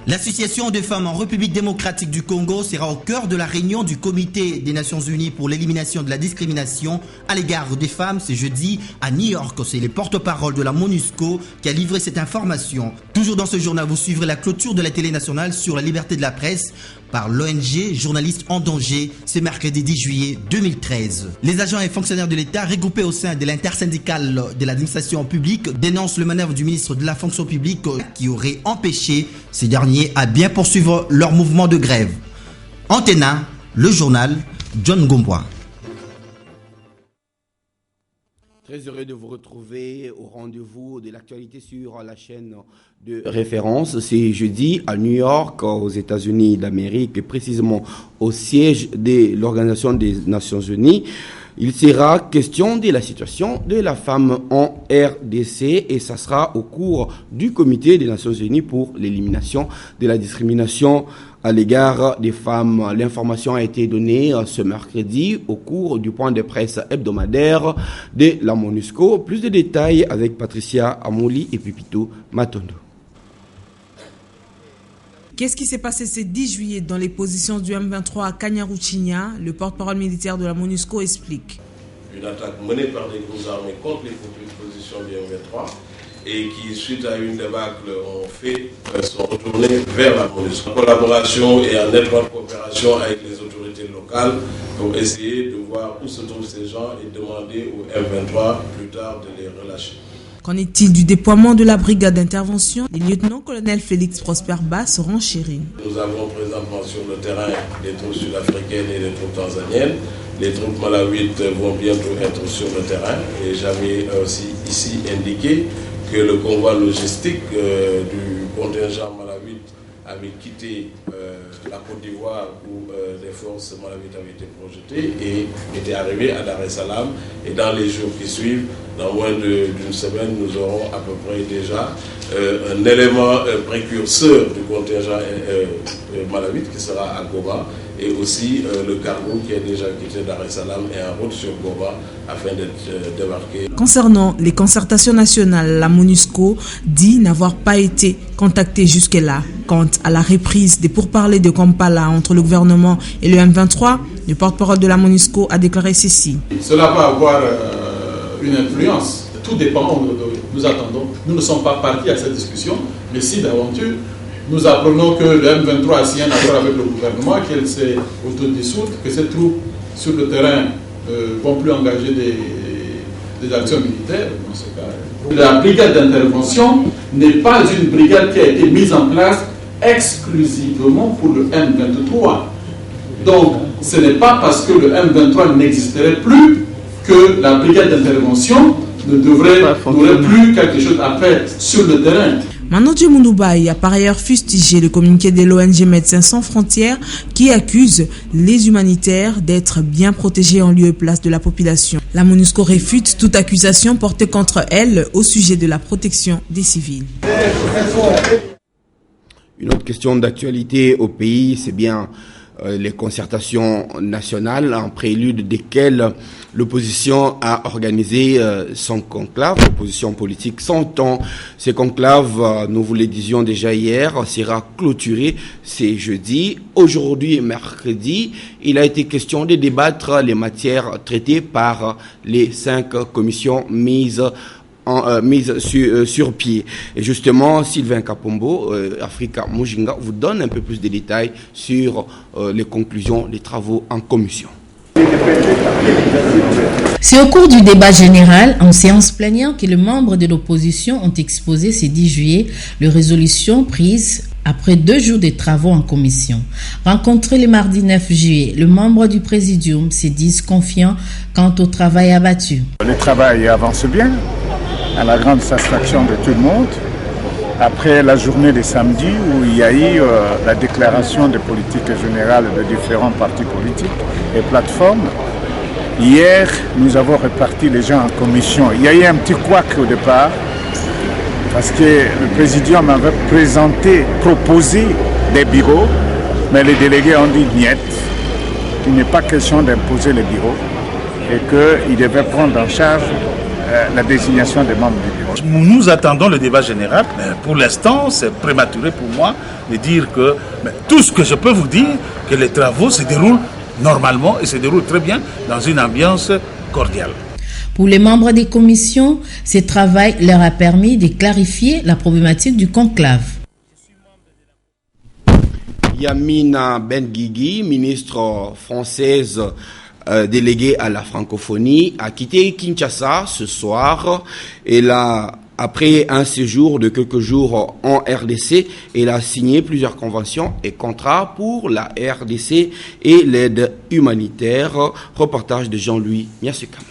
L'association des femmes en République démocratique du Congo sera au cœur de la réunion du Comité des Nations Unies pour l'élimination de la discrimination à l'égard des femmes ce jeudi à New York. C'est le porte-parole de la MONUSCO qui a livré cette information. Toujours dans ce journal, vous suivrez la clôture de la télé nationale sur la liberté de la presse par l'ONG Journalistes en danger, ce mercredi 10 juillet 2013. Les agents et fonctionnaires de l'État regroupés au sein de l'intersyndicale de l'administration publique dénoncent le manœuvre du ministre de la fonction publique qui aurait empêché ces derniers à bien poursuivre leur mouvement de grève. Antenna, le journal, John Gombois. Très heureux de vous retrouver au rendez-vous de l'actualité sur la chaîne de référence. C'est jeudi à New York, aux États-Unis d'Amérique, et précisément au siège de l'Organisation des Nations Unies. Il sera question de la situation de la femme en RDC et ça sera au cours du Comité des Nations Unies pour l'élimination de la discrimination à l'égard des femmes. L'information a été donnée ce mercredi au cours du point de presse hebdomadaire de la MONUSCO. Plus de détails avec Patricia Amouli et Pipito Matondo. Qu'est-ce qui s'est passé ce 10 juillet dans les positions du M23 à Kanyaruchinya? Le porte-parole militaire de la MONUSCO explique. Une attaque menée par des groupes armés contre les positions du M23 et qui, suite à une débâcle, sont retournés vers la MONUSCO. En collaboration et en étroite coopération avec les autorités locales pour essayer de voir où se trouvent ces gens et demander au M23 plus tard de les relâcher. Qu'en est-il du déploiement de la brigade d'intervention? Le lieutenant-colonel Félix Prosper Bass renchérit. Nous avons présentement sur le terrain les troupes sud-africaines et les troupes tanzaniennes. Les troupes malawites vont bientôt être sur le terrain. Et j'avais aussi ici indiqué que le convoi logistique du contingent malawite avait quitté la Côte d'Ivoire où les forces malawites avaient été projetées et était arrivé à Dar es Salaam. Et dans les jours qui suivent, dans moins d'une semaine, nous aurons à peu près déjà un élément précurseur du contingent malawite qui sera à Goma et aussi le cargo qui a déjà quitté Dar es Salaam et en route sur Goma afin d'être débarqué. Concernant les concertations nationales, la MONUSCO dit n'avoir pas été contactée jusque-là. Quant à la reprise des pourparlers de Kampala entre le gouvernement et le M23, le porte-parole de la MONUSCO a déclaré ceci. Cela va avoir une influence. Tout dépend, nous attendons. Nous ne sommes pas partis à cette discussion, mais si d'aventure, nous apprenons que le M23 a signé un accord avec le gouvernement, qu'elle s'est autodissoute, que ces troupes sur le terrain ne vont plus engager des actions militaires. Dans ce cas, la brigade d'intervention n'est pas une brigade qui a été mise en place exclusivement pour le M23. Donc, ce n'est pas parce que le M23 n'existerait plus que la brigade d'intervention n'aurait plus quelque chose à faire sur le terrain. Manodje Moundoubaï a par ailleurs fustigé le communiqué de l'ONG Médecins sans frontières qui accuse les humanitaires d'être bien protégés en lieu et place de la population. La MONUSCO réfute toute accusation portée contre elle au sujet de la protection des civils. Une autre question d'actualité au pays, c'est bien les concertations nationales en prélude desquelles l'opposition a organisé son conclave. L'opposition politique s'entend. Ces conclaves, nous vous le disions déjà hier, sera clôturé ce jeudi. Aujourd'hui, mercredi, il a été question de débattre les matières traitées par les 5 commissions mises sur pied. Et justement, Sylvain Kapombo, Africa Mujinga, vous donne un peu plus de détails sur les conclusions des travaux en commission. C'est au cours du débat général en séance plénière que les membres de l'opposition ont exposé ce 10 juillet les résolutions prises après 2 jours de travaux en commission. Rencontré le mardi 9 juillet, les membres du présidium se disent confiants quant au travail abattu. Le travail avance bien, à la grande satisfaction de tout le monde. Après la journée de samedi où il y a eu la déclaration de politique générale de différents partis politiques et plateformes, hier nous avons réparti les gens en commission. Il y a eu un petit couac au départ parce que le présidium avait proposé des bureaux, mais les délégués ont dit niet. Il n'est pas question d'imposer les bureaux et qu'ils devaient prendre en charge la désignation des membres du bureau. Nous attendons le débat général. Pour l'instant, c'est prématuré pour moi de dire que tout ce que je peux vous dire, que les travaux se déroulent normalement et se déroulent très bien dans une ambiance cordiale. Pour les membres des commissions, ce travail leur a permis de clarifier la problématique du conclave. Yamina Benguigui, ministre française déléguée à la francophonie, a quitté Kinshasa ce soir. Et après un séjour de quelques jours en RDC, elle a signé plusieurs conventions et contrats pour la RDC et l'aide humanitaire. Reportage de Jean-Louis Miasukama.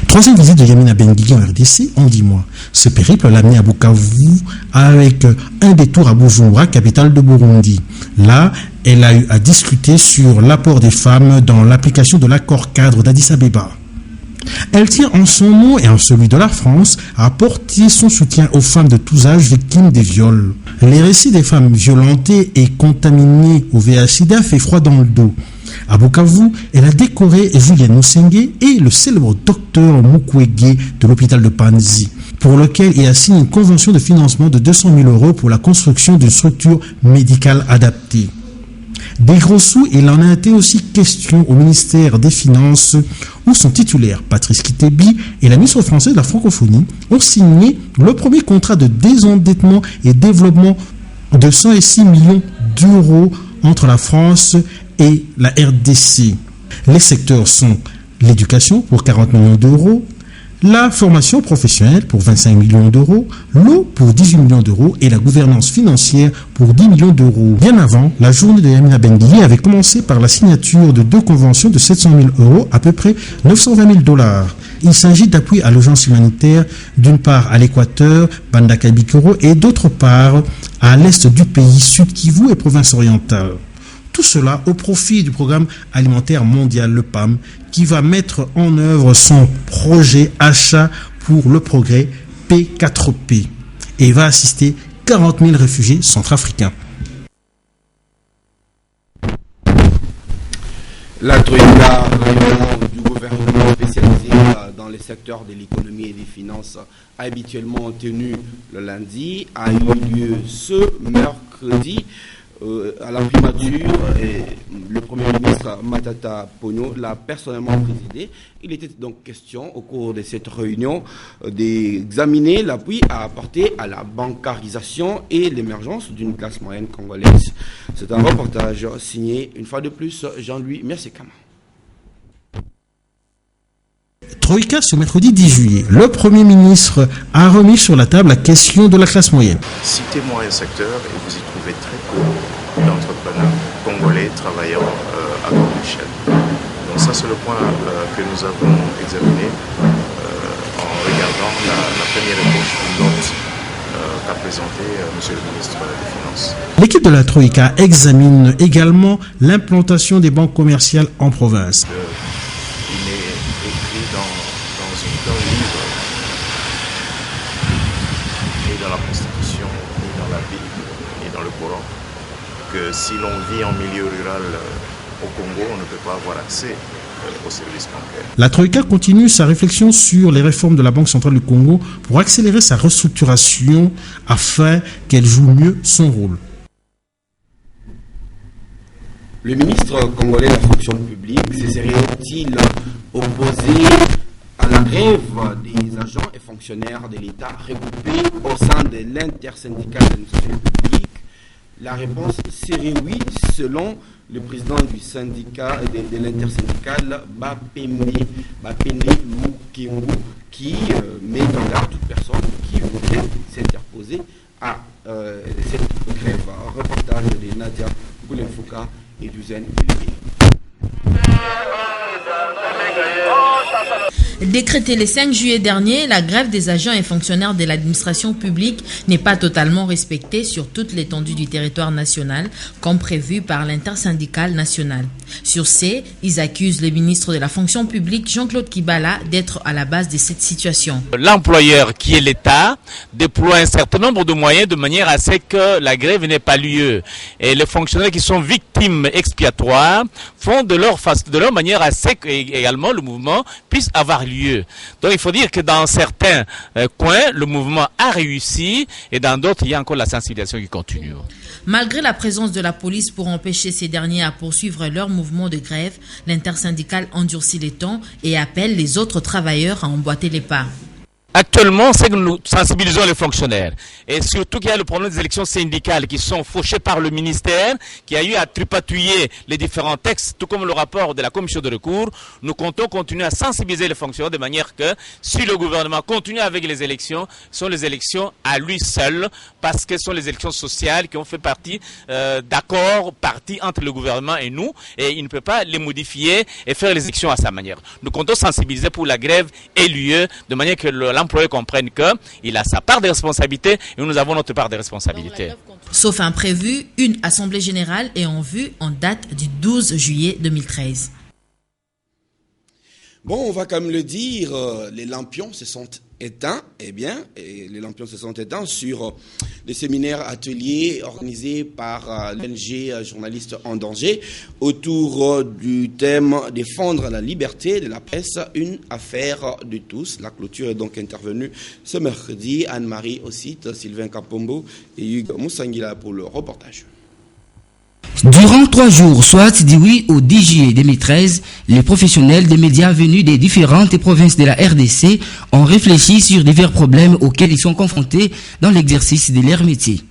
Troisième visite de Yamina Benguigui en RDC en 10 mois. Ce périple l'a amené à Bukavu avec un détour à Bujumbura, capitale de Burundi. Là, elle a eu à discuter sur l'apport des femmes dans l'application de l'accord cadre d'Addis Abeba. Elle tient en son nom et en celui de la France à apporter son soutien aux femmes de tous âges victimes des viols. Les récits des femmes violentées et contaminées au VIH/SIDA fait froid dans le dos. À Bukavu, elle a décoré Julien Moussenge et le célèbre docteur Mukwege de l'hôpital de Panzi, pour lequel il a signé une convention de financement de 200 000 € pour la construction d'une structure médicale adaptée. Des gros sous, il en a été aussi question au ministère des Finances, où son titulaire, Patrice Kitebi, et la ministre française de la francophonie ont signé le premier contrat de désendettement et développement de 106 millions d'euros entre la France et la RDC. Les secteurs sont l'éducation pour 40 millions d'euros, la formation professionnelle pour 25 millions d'euros, l'eau pour 18 millions d'euros et la gouvernance financière pour 10 millions d'euros. Bien avant, la journée de Yamina Benguigui avait commencé par la signature de 2 conventions de 700 000 €, à peu près 920 000 $. Il s'agit d'appui à l'urgence humanitaire, d'une part à l'Équateur, Bandaka Bikoro, et d'autre part à l'est du pays, Sud Kivu et province orientale. Tout cela au profit du programme alimentaire mondial, le PAM, qui va mettre en œuvre son projet achat pour le progrès P4P et va assister 40 000 réfugiés centrafricains. La troïka du gouvernement spécialisé dans les secteurs de l'économie et des finances, habituellement tenue le lundi, a eu lieu ce mercredi. À la primature, le Premier ministre Matata Ponyo l'a personnellement présidé. Il était donc question au cours de cette réunion d'examiner l'appui à apporter à la bancarisation et l'émergence d'une classe moyenne congolaise. C'est un reportage signé une fois de plus Jean-Louis Miasukama. Troïka ce mercredi 10 juillet. Le Premier ministre a remis sur la table la question de la classe moyenne. Citez-moi un secteur et vous y trouvez très peu d'entrepreneurs congolais travaillant à grande échelle. Donc ça c'est le point que nous avons examiné en regardant la première ébauche d'une note qu'a présenté M. le ministre des Finances. L'équipe de la Troïka examine également l'implantation des banques commerciales en province. Il est écrit dans un livre et dans la Constitution et dans la Bible et dans le Coran que si l'on vit en milieu rural au Congo, on ne peut pas avoir accès aux services bancaires. La Troïka continue sa réflexion sur les réformes de la Banque centrale du Congo pour accélérer sa restructuration afin qu'elle joue mieux son rôle. Le ministre congolais de la fonction publique se serait-il opposé à la grève des agents et fonctionnaires de l'État regroupés au sein de l'intersyndicale de l'administration publique? La réponse serait oui, selon le président du syndicat de l'intersyndicale, Bapende Lukengu, qui met en garde toute personne qui voudrait s'interposer à cette grève. Un reportage de Nadia Goulenfouka et Duzen. Décrétée le 5 juillet dernier, la grève des agents et fonctionnaires de l'administration publique n'est pas totalement respectée sur toute l'étendue du territoire national, comme prévu par l'intersyndicale nationale. Sur ce, ils accusent le ministre de la fonction publique, Jean-Claude Kibala, d'être à la base de cette situation. L'employeur, qui est l'État, déploie un certain nombre de moyens de manière à ce que la grève n'ait pas lieu. Et les fonctionnaires qui sont victimes expiatoires font de leur manière à ce que également le mouvement puisse avoir lieu. Donc il faut dire que dans certains coins, le mouvement a réussi et dans d'autres, il y a encore la sensibilisation qui continue. Malgré la présence de la police pour empêcher ces derniers à poursuivre leur mouvement de grève, l'intersyndicale endurcit les tons et appelle les autres travailleurs à emboîter les pas. Actuellement, c'est que nous sensibilisons les fonctionnaires. Et surtout qu'il y a le problème des élections syndicales qui sont fauchées par le ministère, qui a eu à tripatouiller les différents textes, tout comme le rapport de la commission de recours. Nous comptons continuer à sensibiliser les fonctionnaires de manière que si le gouvernement continue avec les élections, ce sont les élections à lui seul, parce que ce sont les élections sociales qui ont fait partie d'accords partis entre le gouvernement et nous, et il ne peut pas les modifier et faire les élections à sa manière. Nous comptons sensibiliser pour la grève ait lieu, de manière que l'employeur comprenne qu'il a sa part de responsabilité et nous avons notre part de responsabilité. Sauf imprévu, une assemblée générale est en vue en date du 12 juillet 2013. Bon, on va quand même le dire, les lampions se sont éteints, les lampions se sont éteints sur les séminaires ateliers organisés par l'ONG Journalistes en danger autour du thème défendre la liberté de la presse, une affaire de tous. La clôture est donc intervenue ce mercredi. Anne-Marie Ossite, Sylvain Kapombo et Hugues Moussangila pour le reportage. Durant 3 jours, soit du 8 au 10 juillet 2013, les professionnels des médias venus des différentes provinces de la RDC ont réfléchi sur divers problèmes auxquels ils sont confrontés dans l'exercice de leur métier.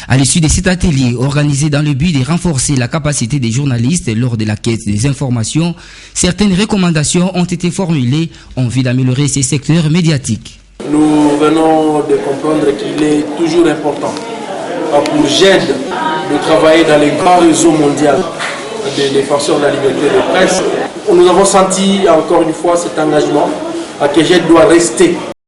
À l'issue de cet atelier organisé dans le but de renforcer la capacité des journalistes lors de la quête des informations, certaines recommandations ont été formulées en vue d'améliorer ces secteurs médiatiques. Nous venons de comprendre qu'il est toujours important pour GED de travailler dans les grands réseaux mondiaux des défenseurs de la liberté de presse. Nous avons senti encore une fois cet engagement que GED doit rester